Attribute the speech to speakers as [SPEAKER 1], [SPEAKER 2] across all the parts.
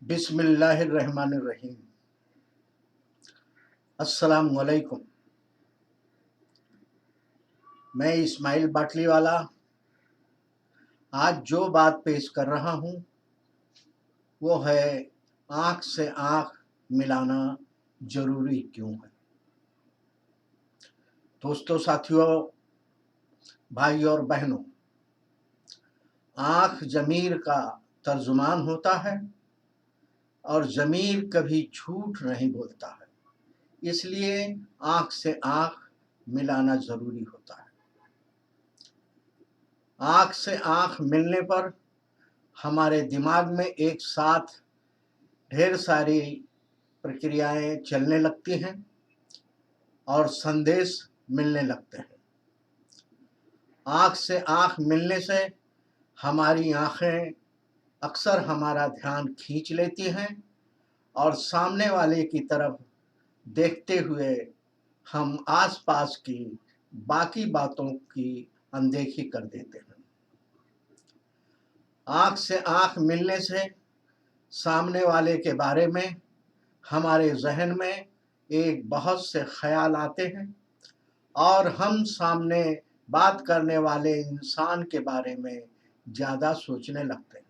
[SPEAKER 1] बिस्मिल्लाहिर्रहमानिर्रहीम। अस्सलामु अलैकुम। मैं इस्माइल बाटलीवाला आज जो बात पेश कर रहा हूँ वो है आँख से आँख मिलाना ज़रूरी क्यों है। दोस्तों, साथियों, भाई और बहनों, आँख ज़मीर का तर्जुमान होता है और ज़मीर कभी झूठ नहीं बोलता है, इसलिए आँख से आँख मिलाना ज़रूरी होता है। आँख से आँख मिलने पर हमारे दिमाग में एक साथ ढेर सारी प्रक्रियाएं चलने लगती हैं और संदेश मिलने लगते हैं। आँख से आँख मिलने से हमारी आँखें अक्सर हमारा ध्यान खींच लेती हैं और सामने वाले की तरफ देखते हुए हम आसपास की बाकी बातों की अनदेखी कर देते हैं। आँख से आँख मिलने से सामने वाले के बारे में हमारे जहन में एक बहुत से ख्याल आते हैं और हम सामने बात करने वाले इंसान के बारे में ज़्यादा सोचने लगते हैं।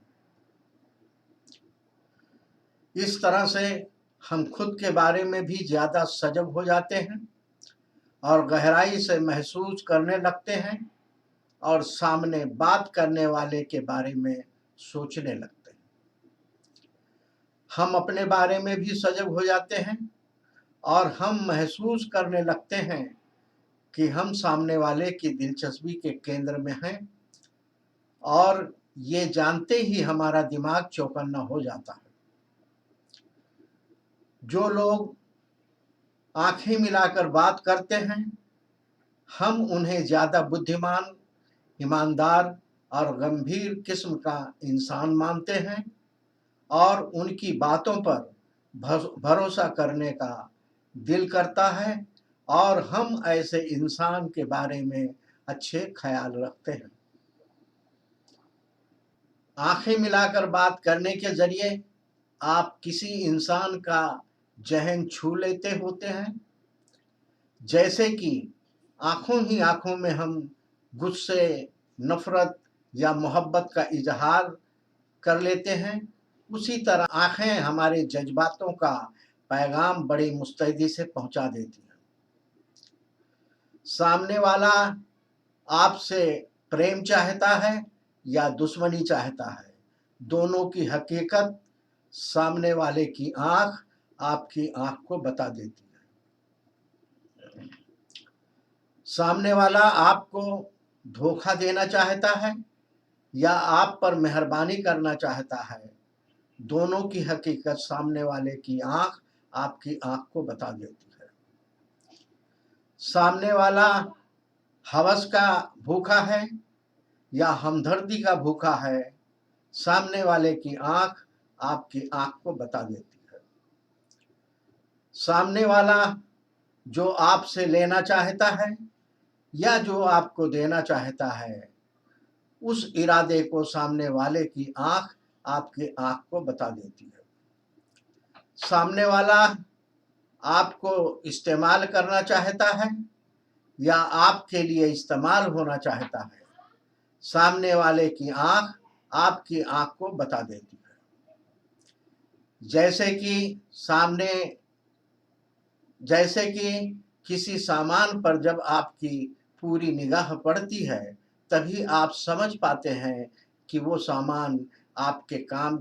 [SPEAKER 1] इस तरह से हम खुद के बारे में भी ज़्यादा सजग हो जाते हैं और गहराई से महसूस करने लगते हैं और सामने बात करने वाले के बारे में सोचने लगते हैं। हम अपने बारे में भी सजग हो जाते हैं और हम महसूस करने लगते हैं कि हम सामने वाले की दिलचस्पी के केंद्र में हैं और ये जानते ही हमारा दिमाग चौकन्ना हो जाता है। जो लोग आंखें मिलाकर बात करते हैं, हम उन्हें ज़्यादा बुद्धिमान, ईमानदार और गंभीर किस्म का इंसान मानते हैं और उनकी बातों पर भरोसा करने का दिल करता है और हम ऐसे इंसान के बारे में अच्छे ख्याल रखते हैं। आंखें मिलाकर बात करने के जरिए आप किसी इंसान का जहन छू लेते होते हैं, जैसे कि आंखों ही आंखों में हम गुस्से, नफरत या मोहब्बत का इजहार कर लेते हैं। उसी तरह आंखें हमारे जज्बातों का पैगाम बड़ी मुस्तैदी से पहुंचा देती हैं। सामने वाला आपसे प्रेम चाहता है या दुश्मनी चाहता है, दोनों की हकीकत सामने वाले की आंख आपकी आंख को बता देती है। सामने वाला आपको धोखा देना चाहता है या आप पर मेहरबानी करना चाहता है, दोनों की हकीकत सामने वाले की आंख आपकी आंख को बता देती है। सामने वाला हवस का भूखा है या हमदर्दी का भूखा है, सामने वाले की आंख आपकी आंख को बता देती है। सामने वाला जो आपसे लेना चाहता है या जो आपको देना चाहता है, उस इरादे को सामने वाले की आंख आपकी आंख को बता देती है। सामने वाला आपको इस्तेमाल करना चाहता है या आपके लिए इस्तेमाल होना चाहता है, सामने वाले की आंख आपकी आंख को बता देती है। जैसे कि किसी सामान पर जब आपकी पूरी निगाह पड़ती है, तभी आप समझ पाते हैं कि वो सामान आपके काम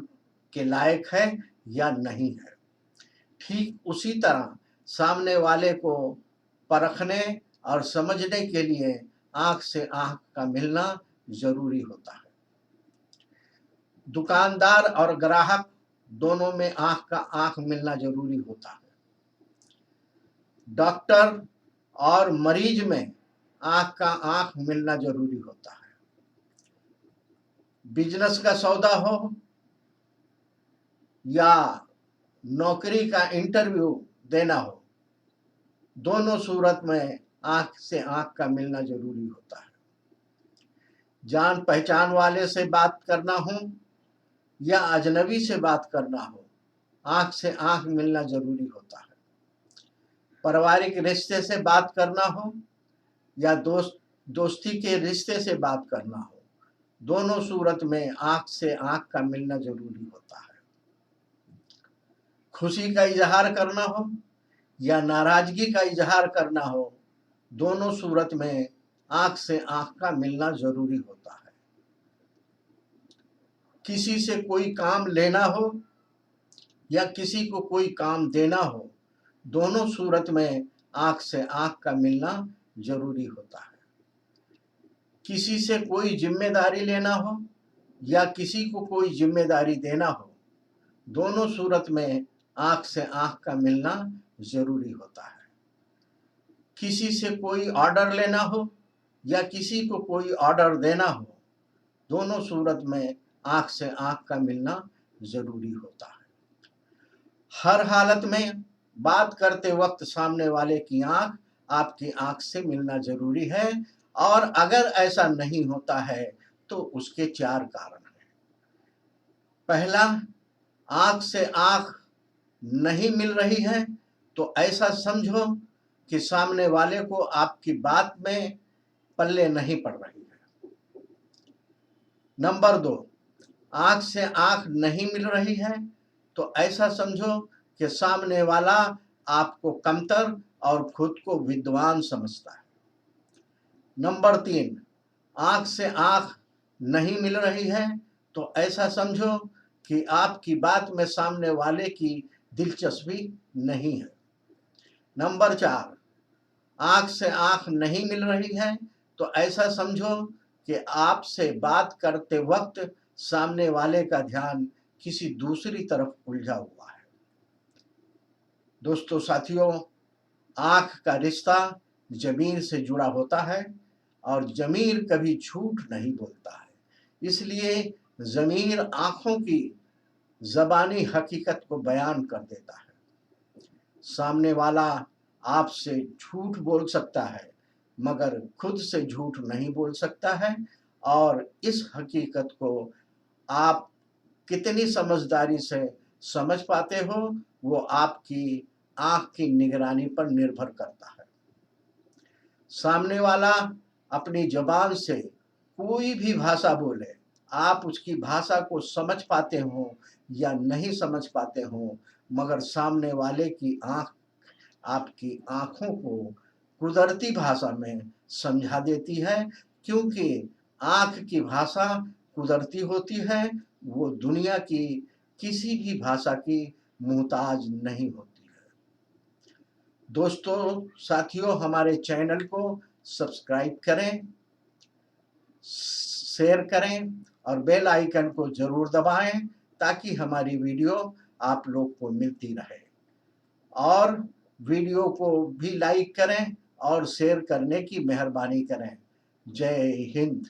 [SPEAKER 1] के लायक है या नहीं है। ठीक उसी तरह सामने वाले को परखने और समझने के लिए आंख से आंख का मिलना जरूरी होता है। दुकानदार और ग्राहक दोनों में आंख का आंख मिलना जरूरी होता है। डॉक्टर और मरीज में आंख का आंख मिलना जरूरी होता है। बिजनेस का सौदा हो या नौकरी का इंटरव्यू देना हो, दोनों सूरत में आंख से आंख का मिलना जरूरी होता है। जान पहचान वाले से बात करना हो या अजनबी से बात करना हो, आंख से आंख मिलना जरूरी होता है। पारिवारिक रिश्ते से बात करना हो या दोस्ती के रिश्ते से बात करना हो, दोनों सूरत में आंख से आंख का मिलना जरूरी होता है। खुशी का इजहार करना हो या नाराजगी का इजहार करना हो, दोनों सूरत में आंख से आंख का मिलना जरूरी होता है। किसी से कोई काम लेना हो या किसी को कोई काम देना हो, दोनों सूरत में आंख से आंख का मिलना जरूरी होता है। किसी से कोई जिम्मेदारी लेना हो या किसी को कोई जिम्मेदारी देना हो, दोनों सूरत में आंख से आंख का मिलना जरूरी होता है। किसी से कोई ऑर्डर लेना हो या किसी को कोई ऑर्डर देना हो, दोनों सूरत में आंख से आंख का मिलना जरूरी होता है। हर हालत में बात करते वक्त सामने वाले की आंख आपकी आंख से मिलना जरूरी है, और अगर ऐसा नहीं होता है तो उसके 4 कारण हैं। पहला, आंख से आंख नहीं मिल रही है तो ऐसा समझो कि सामने वाले को आपकी बात में पल्ले नहीं पड़ रही है। नंबर 2, आंख से आंख नहीं मिल रही है तो ऐसा समझो कि सामने वाला आपको कमतर और खुद को विद्वान समझता है। नंबर 3, आंख से आंख नहीं मिल रही है तो ऐसा समझो कि आपकी बात में सामने वाले की दिलचस्पी नहीं है। नंबर 4, आंख से आंख नहीं मिल रही है तो ऐसा समझो कि आपसे बात करते वक्त सामने वाले का ध्यान किसी दूसरी तरफ उलझा हुआ है। दोस्तों साथियों, आंख का रिश्ता ज़मीर से जुड़ा होता है और ज़मीर कभी झूठ नहीं बोलता है। इसलिए ज़मीर आंखों की ज़बानी हकीकत को बयान कर देता है। सामने वाला आपसे झूठ बोल सकता है मगर खुद से झूठ नहीं बोल सकता है, और इस हकीकत को आप कितनी समझदारी से समझ पाते हो वो आपकी आंख की निगरानी पर निर्भर करता है। सामने वाला अपनी जबान से कोई भी भाषा बोले, आप उसकी भाषा को समझ पाते हो या नहीं समझ पाते हो, मगर सामने वाले की आंख आपकी आंखों को कुदरती भाषा में समझा देती है, क्योंकि आंख की भाषा कुदरती होती है, वो दुनिया की किसी भी भाषा की मोहताज नहीं होती है। दोस्तों साथियों, हमारे चैनल को सब्सक्राइब करें, शेयर करें और बेल आइकन को जरूर दबाएं ताकि हमारी वीडियो आप लोग को मिलती रहे, और वीडियो को भी लाइक करें और शेयर करने की मेहरबानी करें। जय हिंद।